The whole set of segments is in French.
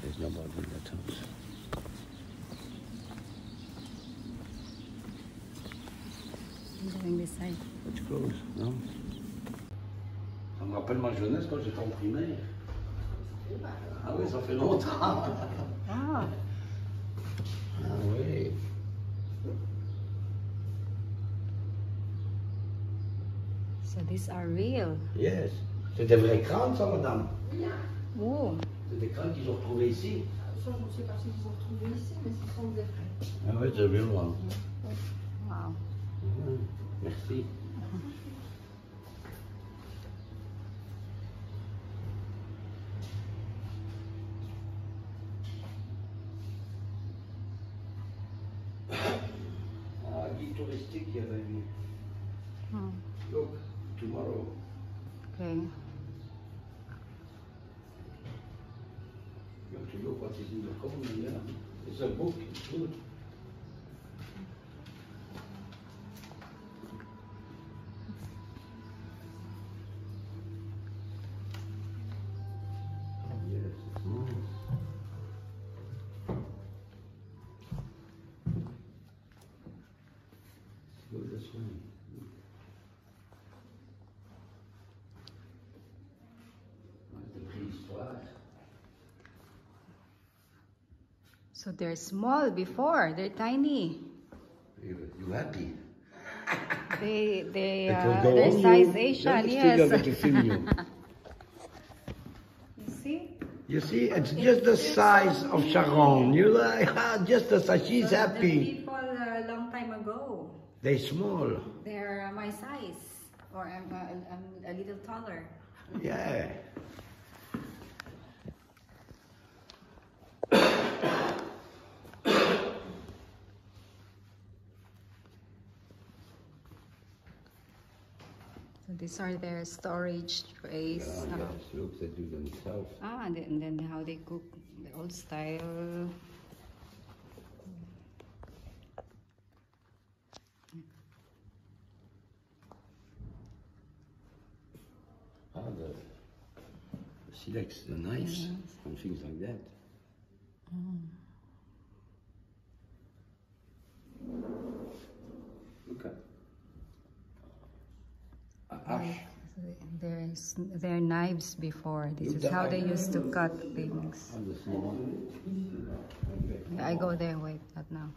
There's nobody in that house. Going this side. It's closed, non? Ça me rappelle ma jeunesse quand j'étais en primaire. Ah oui, ça fait longtemps. Ah. Ah oui. So these are real. Yes. C'est des vrais crânes, ça, madame? Oh. C'est des crânes qu'ils ont retrouvés ici. Ça, je ne sais pas s'ils ont retrouvés ici, mais ce sont des vrais. Ah oui, c'est real one. Wow. Merci. Ah, guide touristique, il y avait mis. Look, tomorrow. Okay. You have to look what is in the corner, yeah. It's a book, it's good. Yes, it's nice. It's good this way. The préhistoire. So they're small before. They're tiny. You happy? They It will go they're on size you. Asian. Still you're Yes. going to film you. You see? You see, it's just the size of Sharon. You like, just the size. She's The happy. people a long time ago, They're small. they're my size, or I'm a little taller. Yeah. So these are their storage trays. Yes, look, they do themselves. And then how they cook, the old style. The silex, the knives, and things like that. Look at ash. They're knives before. This Look is how that they way. used to cut things. And the small one. I go there, wait, not now.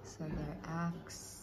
So their axe.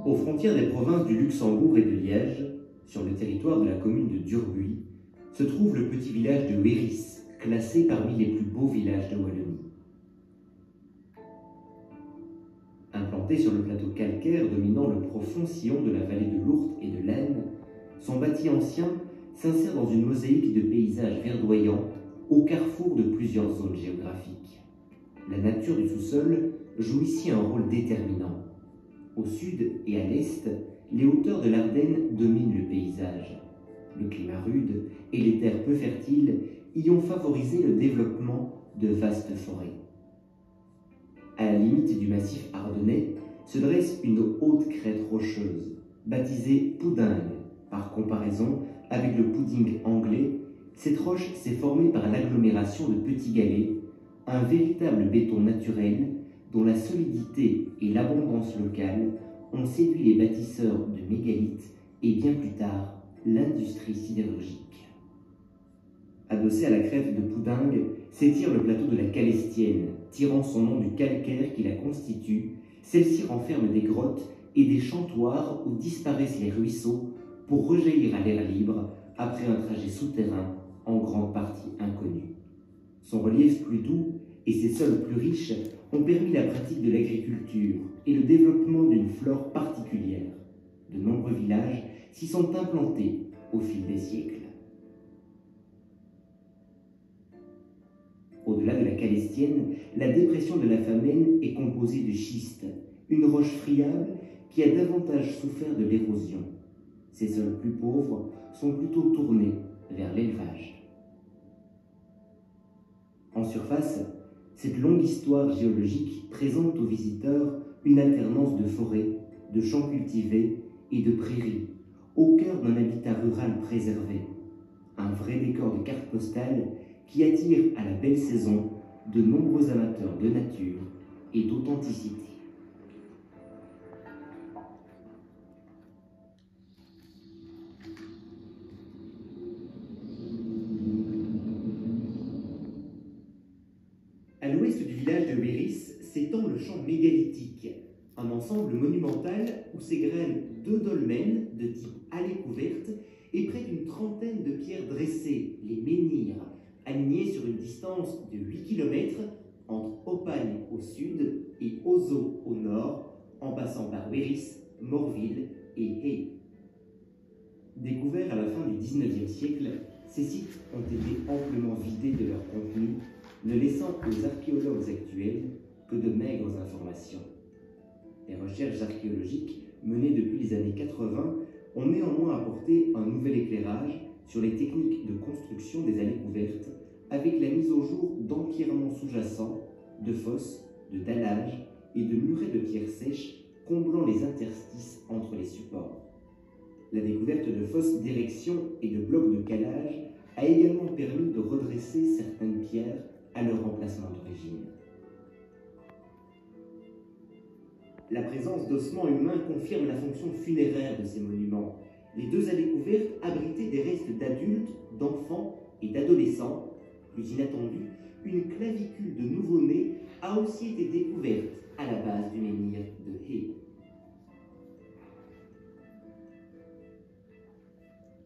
Aux frontières des provinces du Luxembourg et de Liège, sur le territoire de la commune de Durbuy, se trouve le petit village de Wéris, classé parmi les plus beaux villages de Wallonie. Implanté sur le plateau calcaire dominant le profond sillon de la vallée de l'Ourthe et de l'Aisne, son bâti ancien s'insère dans une mosaïque de paysages verdoyants au carrefour de plusieurs zones géographiques. La nature du sous-sol joue ici un rôle déterminant. Au sud et à l'est, les hauteurs de l'Ardenne dominent le paysage. Le climat rude et les terres peu fertiles y ont favorisé le développement de vastes forêts. À la limite du massif ardennais se dresse une haute crête rocheuse, baptisée Poudingue. Par comparaison avec le pudding anglais, cette roche s'est formée par l'agglomération de petits galets, un véritable béton naturel dont la solidité et l'abondance locale ont séduit les bâtisseurs de mégalithes et bien plus tard l'industrie sidérurgique. Adossé à la crête de Poudingue s'étire le plateau de la Calestienne, tirant son nom du calcaire qui la constitue. Celle-ci renferme des grottes et des chantoirs où disparaissent les ruisseaux pour rejaillir à l'air libre après un trajet souterrain en grande partie inconnu. Son relief plus doux et ses sols plus riches ont permis la pratique de l'agriculture et le développement d'une flore particulière. De nombreux villages s'y sont implantés au fil des siècles. Au-delà de la Calestienne, la dépression de la Famenne est composée de schiste, une roche friable qui a davantage souffert de l'érosion. Ses sols plus pauvres sont plutôt tournés vers l'élevage. En surface, cette longue histoire géologique présente aux visiteurs une alternance de forêts, de champs cultivés et de prairies, au cœur d'un habitat rural préservé. Un vrai décor de carte postale qui attire à la belle saison de nombreux amateurs de nature et d'authenticité. À l'ouest du village de Wéris s'étend le champ mégalithique, un ensemble monumental où s'égrènent 2 dolmens de type allée couverte et près d'une trentaine de pierres dressées, les menhirs, alignés sur une distance de 8 km entre Opagne au sud et Ozo au nord, en passant par Wéris, Morville et Hay. Découverts à la fin du XIXe siècle, ces sites ont été amplement vidés de leur contenu, ne laissant aux archéologues actuels que de maigres informations. Les recherches archéologiques menées depuis les années 80 ont néanmoins apporté un nouvel éclairage sur les techniques de construction des allées couvertes, avec la mise au jour d'empierrements sous-jacents, de fosses, de dallages et de murets de pierres sèches comblant les interstices entre les supports. La découverte de fosses d'érection et de blocs de calage a également permis de redresser certaines pierres à leur emplacement d'origine. La présence d'ossements humains confirme la fonction funéraire de ces monuments. Les 2 allées couvertes abritaient des restes d'adultes, d'enfants et d'adolescents. Plus inattendu, une clavicule de nouveau-nés a aussi été découverte à la base du menhir de Hay.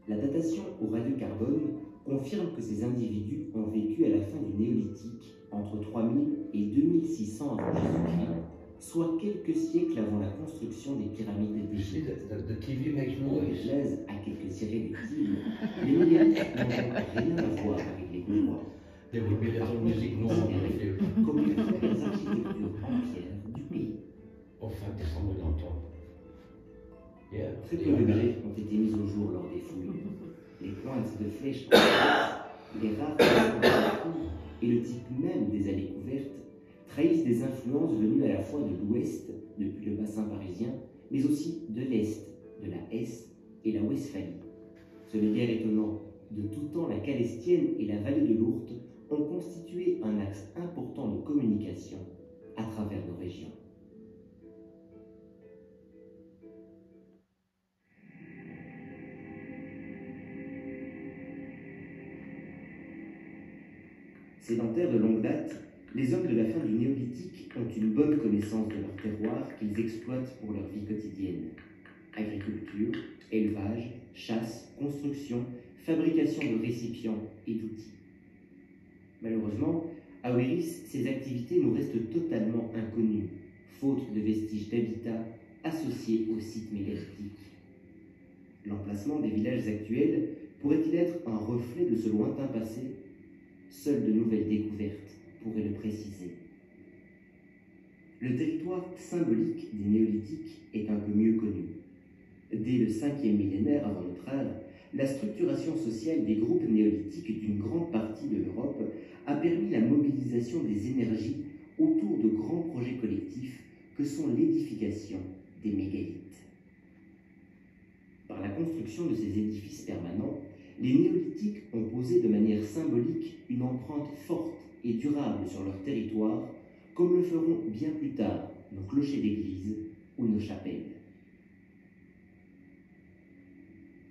La datation au radiocarbone confirme que ces individus ont vécu à la fin du néolithique, entre 3000 et 2600 avant Jésus-Christ, soit quelques siècles avant la construction des pyramides d'Égypte. The TV makes noise. Plaise à quelques irréductibles, les mégalithes n'ont rien à voir avec les Gaulois. There would be little music Considérés comme une des architectures en pierre du pays. Enfin, descendre d'entendre. Yeah. Très peu de grès ont été mis au jour lors des fouilles. Les pointes de flèches, les rares et le type même des allées couvertes trahissent des influences venues à la fois de l'ouest, depuis le bassin parisien, mais aussi de l'est, de la Hesse et la Westphalie. Ce n'est guère étonnant. De tout temps, la Calestienne et la vallée de l'Ourthe ont constitué un axe important de communication à travers nos régions. Sédentaires de longue date, les hommes de la fin du néolithique ont une bonne connaissance de leur terroir qu'ils exploitent pour leur vie quotidienne. Agriculture, élevage, chasse, construction, fabrication de récipients et d'outils. Malheureusement, à Wéris, ces activités nous restent totalement inconnues, faute de vestiges d'habitat associés aux sites mégalithiques. L'emplacement des villages actuels pourrait-il être un reflet de ce lointain passé? Seules de nouvelles découvertes pourraient le préciser. Le territoire symbolique des néolithiques est un peu mieux connu. Dès le 5e millénaire avant notre ère, la structuration sociale des groupes néolithiques d'une grande partie de l'Europe a permis la mobilisation des énergies autour de grands projets collectifs que que sont l'édification des mégalithes. Par la construction de ces édifices permanents, les néolithiques ont posé de manière symbolique une empreinte forte et durable sur leur territoire, comme le feront bien plus tard nos clochers d'église ou nos chapelles.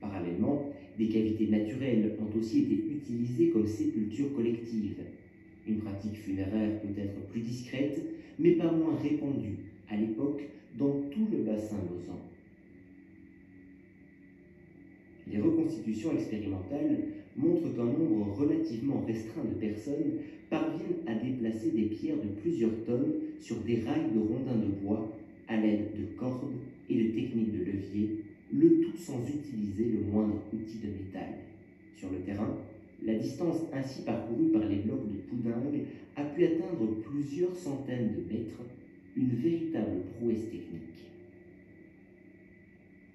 Parallèlement, des cavités naturelles ont aussi été utilisées comme sépultures collectives. Une pratique funéraire peut être plus discrète, mais pas moins répandue à l'époque dans tout le bassin lausanne. Les reconstitutions expérimentales montrent qu'un nombre relativement restreint de personnes parviennent à déplacer des pierres de plusieurs tonnes sur des rails de rondins de bois à l'aide de cordes et de techniques de levier, le tout sans utiliser le moindre outil de métal. Sur le terrain, la distance ainsi parcourue par les blocs de poudingue a pu atteindre plusieurs centaines de mètres, une véritable prouesse technique.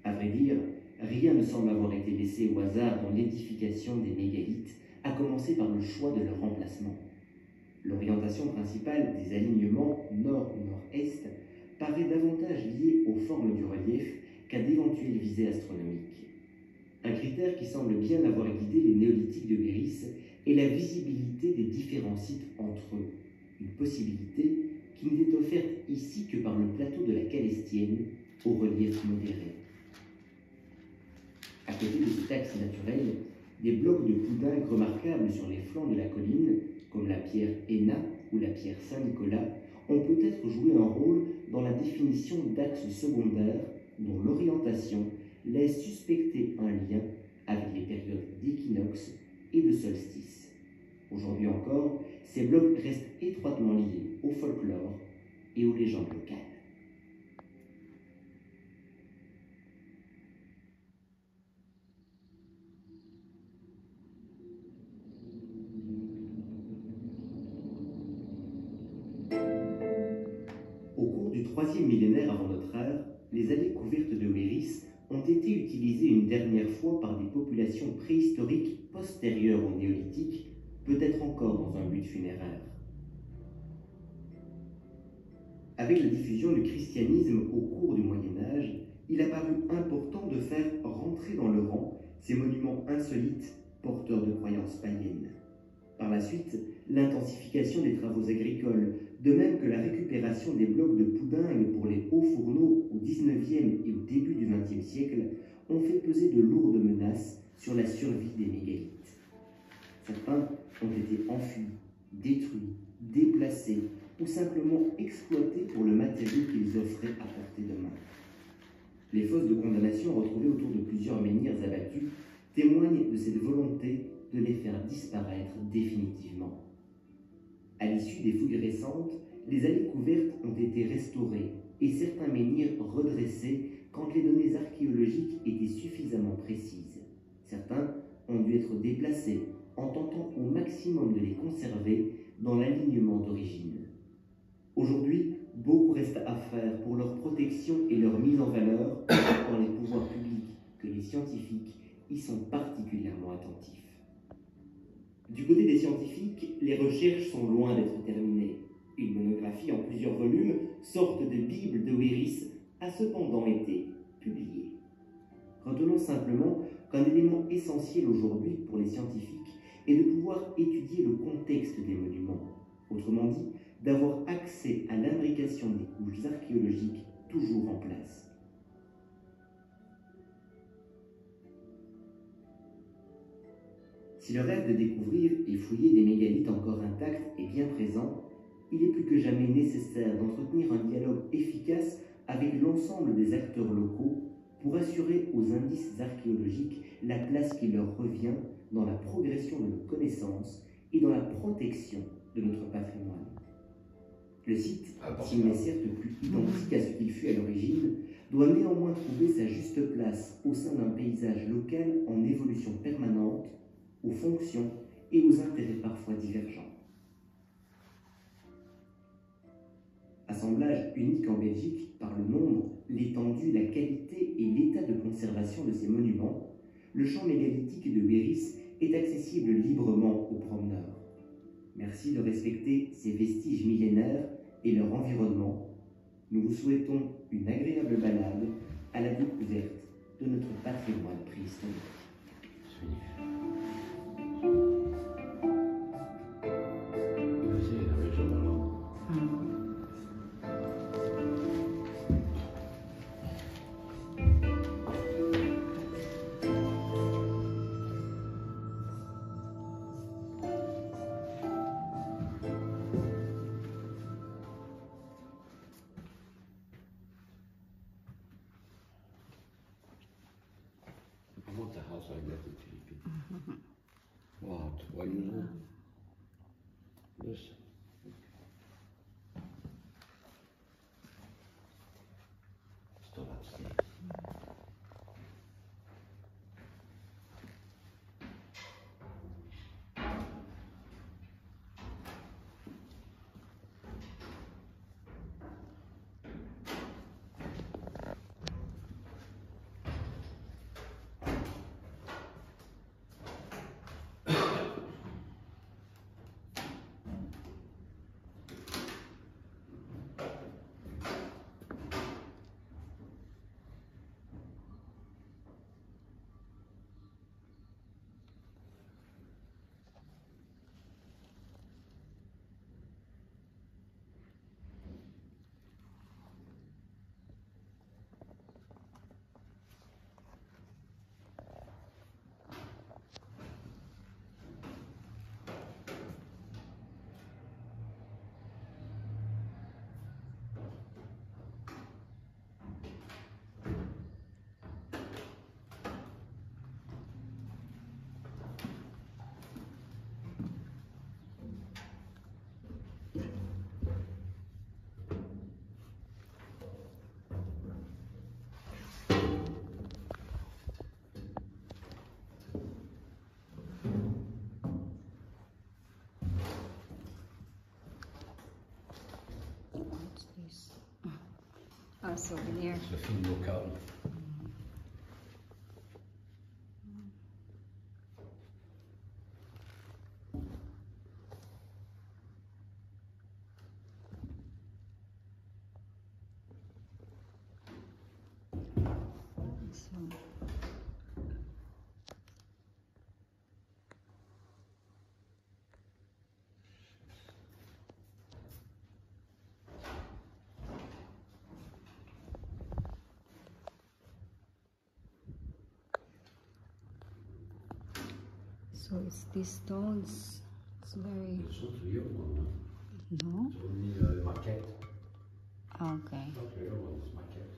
À vrai dire, rien ne semble avoir été laissé au hasard dans l'édification des mégalithes, à commencer par le choix de leur emplacement. L'orientation principale des alignements nord-nord-est paraît davantage liée aux formes du relief qu'à d'éventuelles visées astronomiques. Un critère qui semble bien avoir guidé les néolithiques de Béris est la visibilité des différents sites entre eux, une possibilité qui n'était offerte ici que par le plateau de la Calestienne au relief modéré. À côté de cet axe naturel, des blocs de poudingue remarquables sur les flancs de la colline, comme la pierre Héna ou la pierre Saint-Nicolas, ont peut-être joué un rôle dans la définition d'axes secondaires dont l'orientation laisse suspecter un lien avec les périodes d'équinoxe et de solstice. Aujourd'hui encore, ces blocs restent étroitement liés au folklore et aux légendes locales. Au cours du 3e millénaire avant notre ère, les allées couvertes de Béris ont été utilisées une dernière fois par des populations préhistoriques postérieures au néolithique, peut-être encore dans un but funéraire. Avec la diffusion du christianisme au cours du Moyen-Âge, il a paru important de faire rentrer dans le rang ces monuments insolites porteurs de croyances païennes. Par la suite, l'intensification des travaux agricoles, de même que la récupération des blocs de poudingue pour les hauts fourneaux au XIXe et au début du XXe siècle, ont fait peser de lourdes menaces sur la survie des mégalithes. Certains ont été enfuis, détruits, déplacés ou simplement exploités pour le matériau qu'ils offraient à portée de main. Les fosses de condamnation retrouvées autour de plusieurs menhirs abattus témoignent de cette volonté de les faire disparaître définitivement. À l'issue des fouilles récentes, les allées couvertes ont été restaurées et certains menhirs redressés quand les données archéologiques étaient suffisamment précises. Certains ont dû être déplacés en tentant au maximum de les conserver dans l'alignement d'origine. Aujourd'hui, beaucoup reste à faire pour leur protection et leur mise en valeur, tant les pouvoirs publics que les scientifiques y sont particulièrement attentifs. Du côté des scientifiques, les recherches sont loin d'être terminées. Une monographie en plusieurs volumes, sorte de Bible de Wéris, a cependant été publiée. Retenons simplement qu'un élément essentiel aujourd'hui pour les scientifiques est de pouvoir étudier le contexte des monuments, autrement dit, d'avoir accès à l'imbrication des couches archéologiques toujours en place. Si le rêve de découvrir et fouiller des mégalithes encore intacts est bien présent, il est plus que jamais nécessaire d'entretenir un dialogue efficace avec l'ensemble des acteurs locaux pour assurer aux indices archéologiques la place qui leur revient dans la progression de nos connaissances et dans la protection de notre patrimoine. Le site, s'il n'est certes plus identique à ce qu'il fut à l'origine, doit néanmoins trouver sa juste place au sein d'un paysage local en évolution permanente, aux fonctions et aux intérêts parfois divergents. Assemblage unique en Belgique par le nombre, l'étendue, la qualité et l'état de conservation de ces monuments, le champ mégalithique de Béris est accessible librement aux promeneurs. Merci de respecter ces vestiges millénaires et leur environnement. nous vous souhaitons une agréable balade à la découverte de notre patrimoine préhistorique. C'est fini. Vas-y, la région de Londres. I want the house I left in Philippines. Wow, 3 years old. Yes. Still upstairs. What's this? Oh, souvenir. C'est le film local. So, so it's these stones. It's very It's not real one, no. it's only maquette. Okay. Not real one, it's maquette.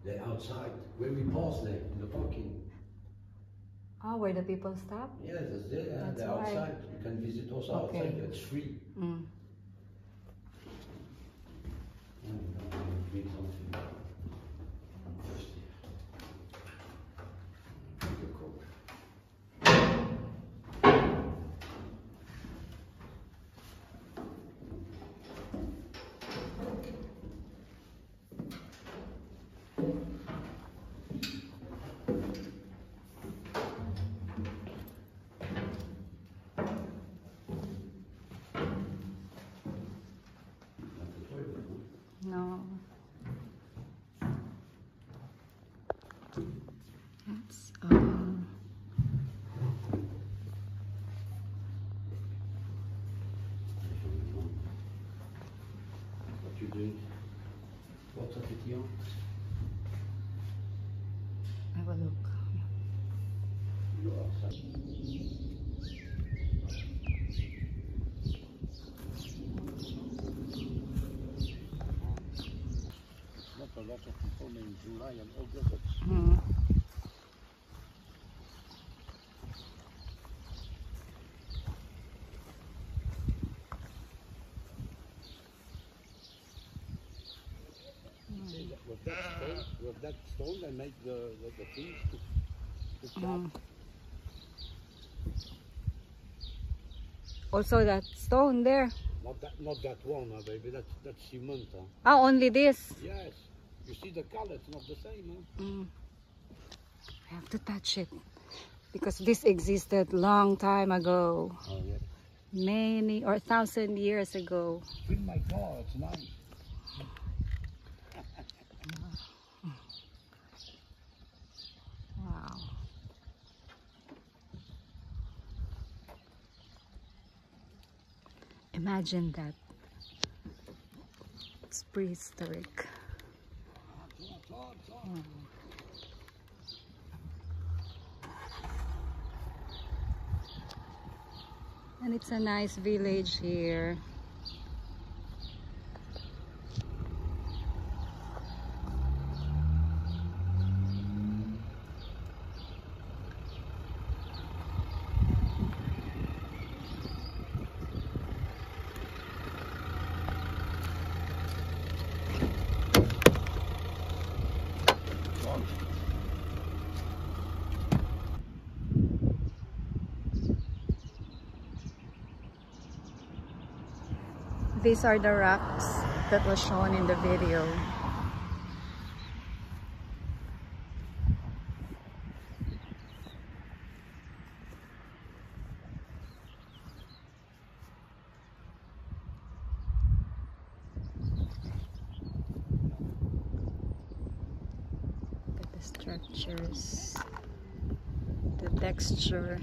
They're outside. When we pass there in the parking. Oh, where the people stop? Yes, it's there. That's They're why. outside. You can visit us Okay. outside. It's free. Mm. Drink something. I'm thirsty. Drink a Coke. Not the toilet, huh? No. That's What you doing? Water pétillant? have a look. You are outside. Not a lot of people in July and August. It's Mm. with that stone, they make the things to chop. Mm. Also that stone there. Not that one, baby. That's cement. Huh? Oh, only this. Yes. You see the color, it's not the same. Huh? Mm. I have to touch it because this existed long time ago, Oh yeah. many or 1,000 years ago. Fill my car. It's nice. Imagine that. It's prehistoric. Oh. And it's a nice village here. These are the rocks that was shown in the video. Look at the structures, the texture.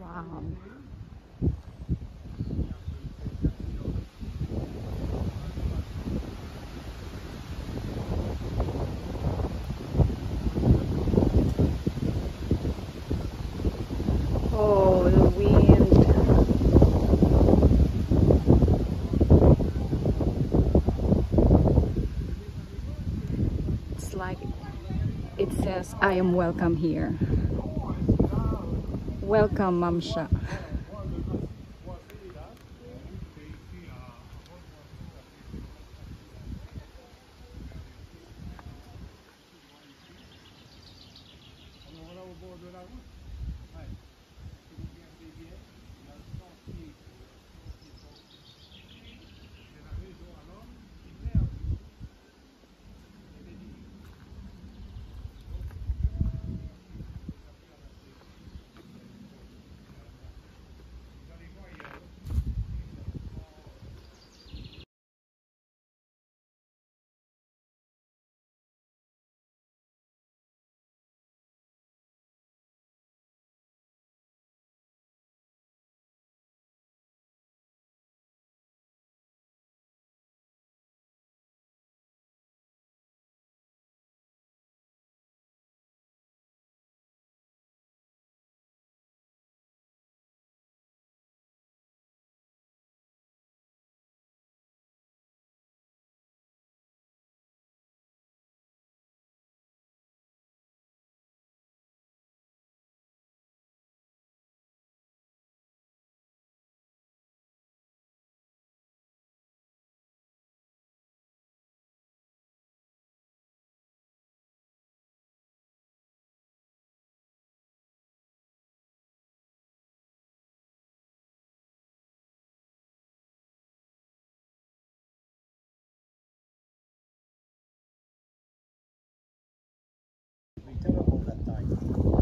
Wow. Oh, the wind. It's like it says, I am welcome here. Welcome, Mamsha.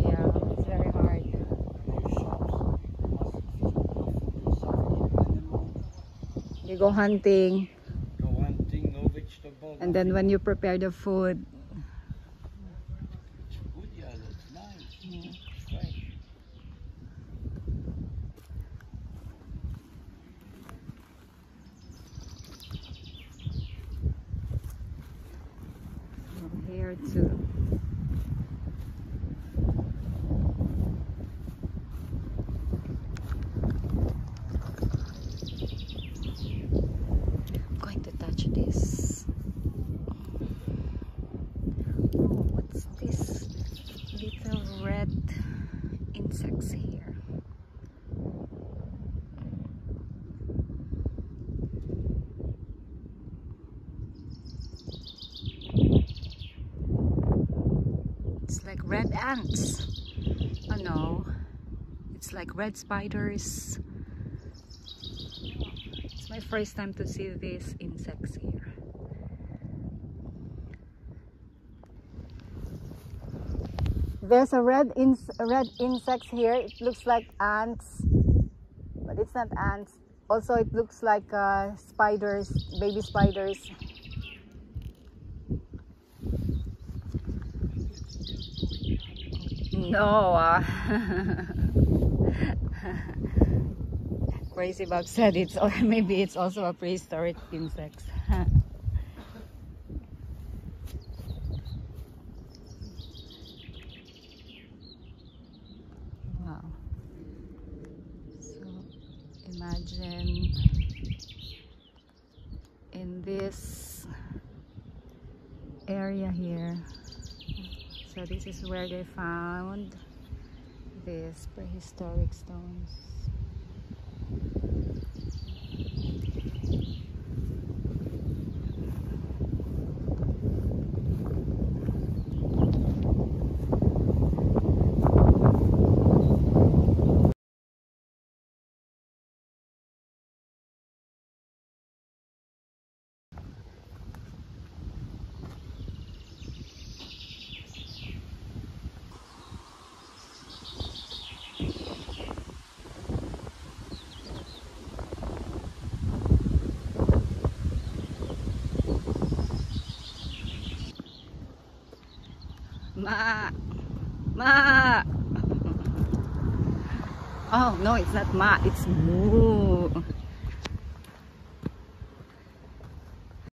Yeah, it's very hard. You go hunting, no vegetable. and then when you prepare the food, It's good, yeah, that's nice. It's fresh. from here too. I'm going to touch this. Oh, what's this little red insects here? red ants. Oh no, it's like red spiders. It's my first time to see these insects here. There's a red insect here. It looks like ants, but it's not ants. Also, it looks like spiders, baby spiders. No. Crazy Bob said it's, or maybe it's also a prehistoric insect. Wow. So imagine in this area here. So this is where they found these prehistoric stones. Ma! Ma! Oh, no, it's not Ma, it's Moo.